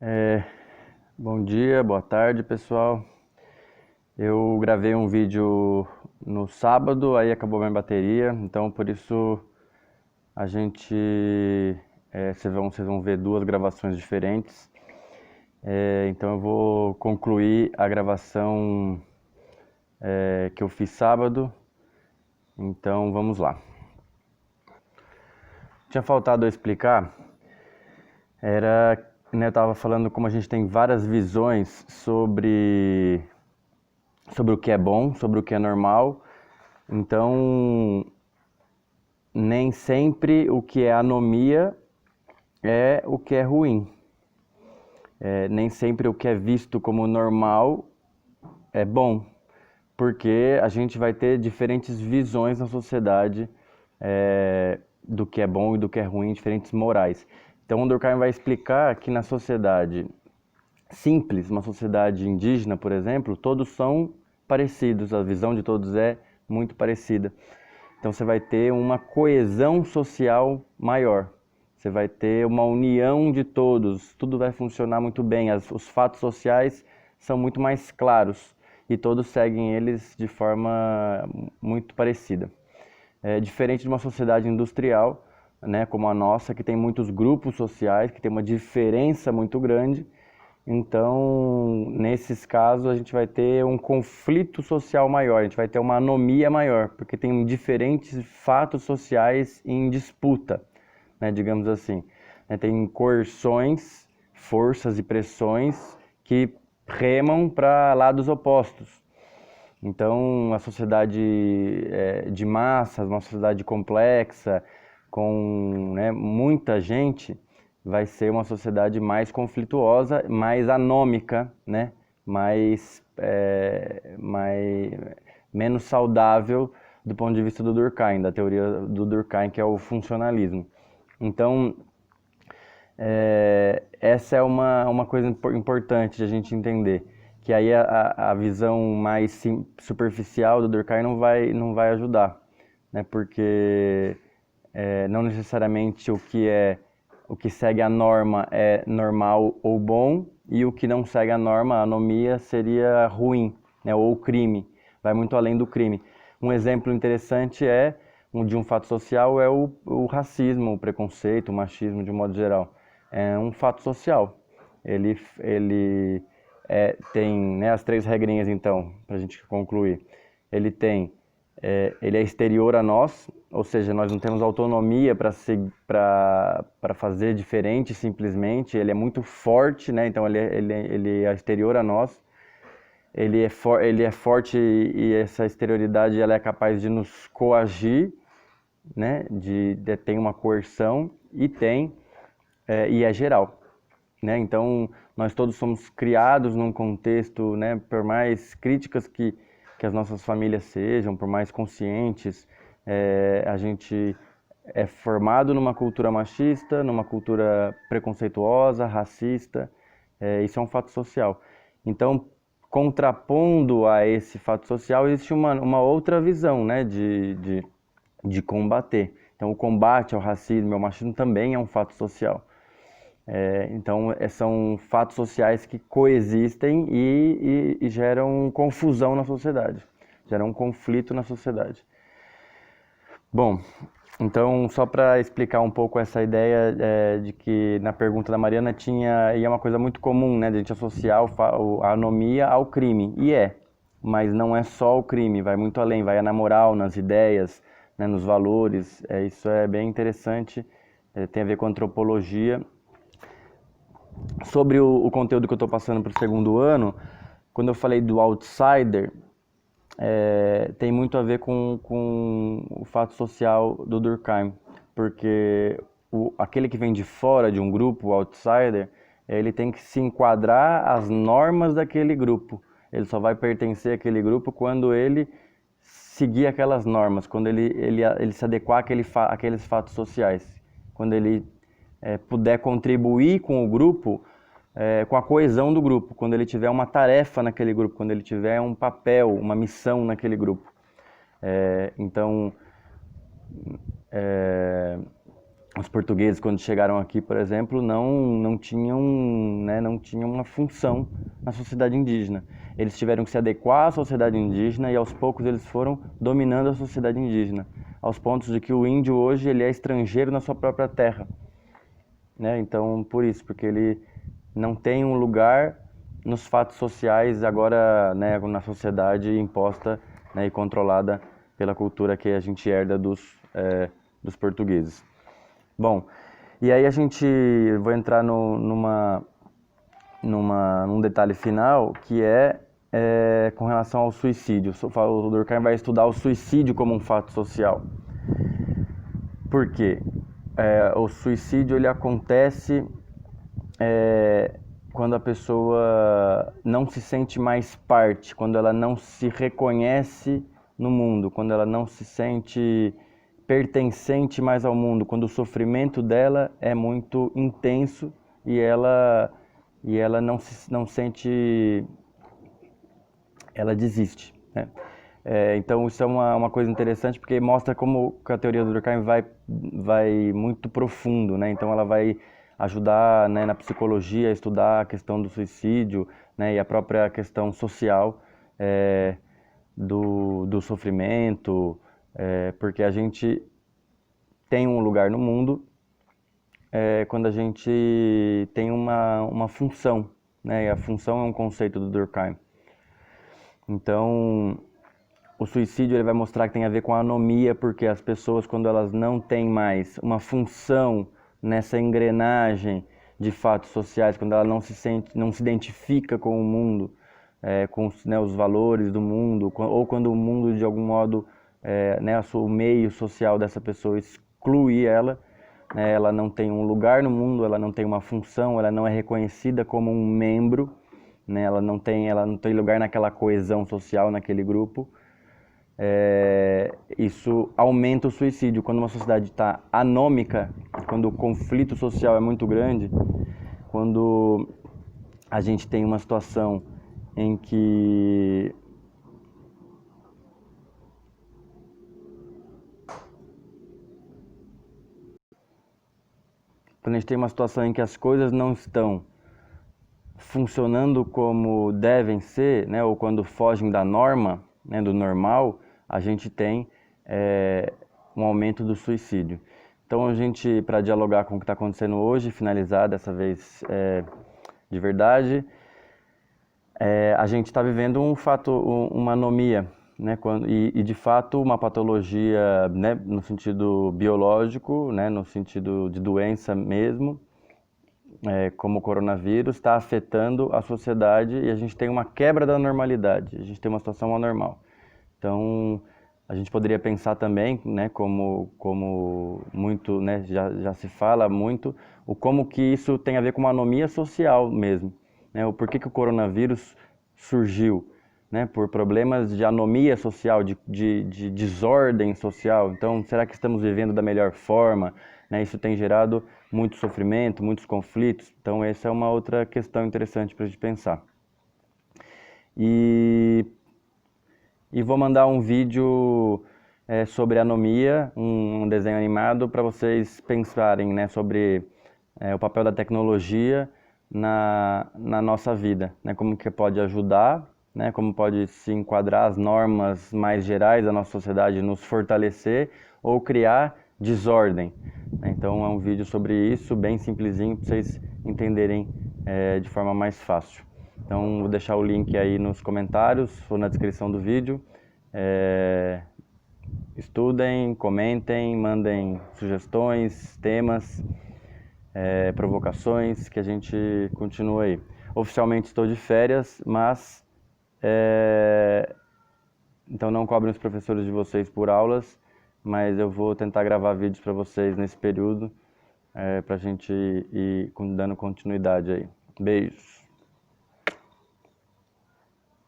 É, Bom dia, boa tarde, pessoal. Eu gravei um vídeo no sábado, aí acabou minha bateria, então por isso a gente, vocês vão ver duas gravações diferentes. Então eu vou concluir a gravação que eu fiz sábado. Então vamos lá. Tinha faltado eu explicar, eu estava falando como a gente tem várias visões sobre o que é bom, sobre o que é normal. Então, nem sempre o que é anomia é o que é ruim. Nem sempre o que é visto como normal é bom, porque a gente vai ter diferentes visões na sociedade do que é bom e do que é ruim, diferentes morais. Então, o Durkheim vai explicar que na sociedade simples, uma sociedade indígena, por exemplo, todos são parecidos, a visão de todos é muito parecida. Então você vai ter uma coesão social maior. Você vai ter uma união de todos, tudo vai funcionar muito bem, os fatos sociais são muito mais claros e todos seguem eles de forma muito parecida. É diferente de uma sociedade industrial, né, como a nossa, que tem muitos grupos sociais, que tem uma diferença muito grande. Então, nesses casos, a gente vai ter um conflito social maior, a gente vai ter uma anomia maior, porque tem diferentes fatos sociais em disputa, né, digamos assim. Tem coerções, forças e pressões que remam para lados opostos. Então, a sociedade de massas, uma sociedade complexa, com, né, muita gente, vai ser uma sociedade mais conflituosa, mais anômica, né? Mais menos saudável do ponto de vista do Durkheim, da teoria do Durkheim, que é o funcionalismo. Então, essa é uma coisa importante de a gente entender, que aí a visão mais superficial do Durkheim não vai ajudar, né? Porque não necessariamente o que segue a norma é normal ou bom, e o que não segue a norma, a anomia, seria ruim, né? Ou crime, vai muito além do crime. Um exemplo interessante de um fato social é o racismo, o preconceito, o machismo de um modo geral. É um fato social. Ele tem, né, as três regrinhas, então, para a gente concluir. Ele tem ele é exterior a nós, ou seja, nós não temos autonomia para fazer diferente simplesmente. Ele é muito forte, né? Então ele é exterior a nós. Ele é forte, e essa exterioridade ela é capaz de nos coagir, né? Tem uma coerção e é geral, né? Então nós todos somos criados num contexto, né? Por mais críticas que as nossas famílias sejam, por mais conscientes, a gente é formado numa cultura machista, numa cultura preconceituosa, racista. Isso é um fato social. Então, contrapondo a esse fato social, existe uma outra visão, né, de combater. Então, o combate ao racismo e ao machismo também é um fato social. Então, são fatos sociais que coexistem e geram confusão na sociedade, geram um conflito na sociedade. Bom, então, só para explicar um pouco essa ideia de que na pergunta da Mariana e é uma coisa muito comum, né, de a gente associar a anomia ao crime, e mas não é só o crime, vai muito além, vai na moral, nas ideias, né, nos valores. Isso é bem interessante, tem a ver com antropologia. Sobre o conteúdo que eu estou passando para o segundo ano, quando eu falei do outsider, tem muito a ver com o fato social do Durkheim, porque aquele que vem de fora de um grupo, o outsider, ele tem que se enquadrar às normas daquele grupo. Ele só vai pertencer àquele grupo quando ele seguir aquelas normas, quando ele se adequar àqueles fatos sociais, quando ele puder contribuir com o grupo, com a coesão do grupo, quando ele tiver uma tarefa naquele grupo, quando ele tiver um papel, uma missão naquele grupo. Então, Os portugueses, quando chegaram aqui, por exemplo, não tinham, né, não tinham uma função na sociedade indígena. Eles tiveram que se adequar à sociedade indígena e aos poucos eles foram dominando a sociedade indígena, aos pontos de que o índio hoje ele é estrangeiro na sua própria terra, né? Então, por isso, porque ele não tem um lugar nos fatos sociais agora, né, na sociedade imposta, né, e controlada pela cultura que a gente herda dos portugueses. Bom, e aí vou entrar num detalhe final, que com relação ao suicídio. O Durkheim vai estudar o suicídio como um fato social. Por quê? O suicídio ele acontece quando a pessoa não se sente mais parte, quando ela não se reconhece no mundo, quando ela não se sente pertencente mais ao mundo, quando o sofrimento dela é muito intenso e ela não sente, ela desiste, né? Então isso é uma coisa interessante porque mostra como a teoria do Durkheim vai muito profundo, né? Então ela vai ajudar, né, na psicologia a estudar a questão do suicídio, né, e a própria questão social do sofrimento, porque a gente tem um lugar no mundo quando a gente tem uma função, né? E a função é um conceito do Durkheim. Então, o suicídio ele vai mostrar que tem a ver com a anomia, porque as pessoas, quando elas não têm mais uma função nessa engrenagem de fatos sociais, quando ela não se identifica com o mundo, com né, os valores do mundo, ou quando o mundo, de algum modo, né, o meio social dessa pessoa exclui ela, né, ela não tem um lugar no mundo, ela não tem uma função, ela não é reconhecida como um membro, né, ela não tem lugar naquela coesão social, naquele grupo. Isso aumenta o suicídio. Quando uma sociedade está anômica, quando o conflito social é muito grande, quando a gente tem uma situação em que as coisas não estão funcionando como devem ser, né, ou quando fogem da norma, né, do normal, a gente tem um aumento do suicídio. Então a gente, para dialogar com o que está acontecendo hoje, finalizar dessa vez de verdade, a gente está vivendo uma anomia, né, e de fato uma patologia, né, no sentido biológico, né, no sentido de doença mesmo, como o coronavírus, está afetando a sociedade e a gente tem uma quebra da normalidade, a gente tem uma situação anormal. Então, a gente poderia pensar também, né, como muito, né, já se fala muito, como que isso tem a ver com uma anomia social mesmo, né, o porquê que o coronavírus surgiu, né, por problemas de anomia social, de desordem social. Então, será que estamos vivendo da melhor forma? Né, isso tem gerado muito sofrimento, muitos conflitos. Então, essa é uma outra questão interessante para a gente pensar. E vou mandar um vídeo sobre anomia, um desenho animado, para vocês pensarem, né, sobre o papel da tecnologia na nossa vida, né, como que pode ajudar, né, como pode se enquadrar as normas mais gerais da nossa sociedade, nos fortalecer ou criar desordem. Então é um vídeo sobre isso, bem simplesinho, para vocês entenderem de forma mais fácil. Então vou deixar o link aí nos comentários ou na descrição do vídeo. Estudem, comentem, mandem sugestões, temas, provocações, que a gente continua aí. Oficialmente estou de férias, mas então não cobrem os professores de vocês por aulas, mas eu vou tentar gravar vídeos para vocês nesse período, para a gente ir dando continuidade aí. Beijos!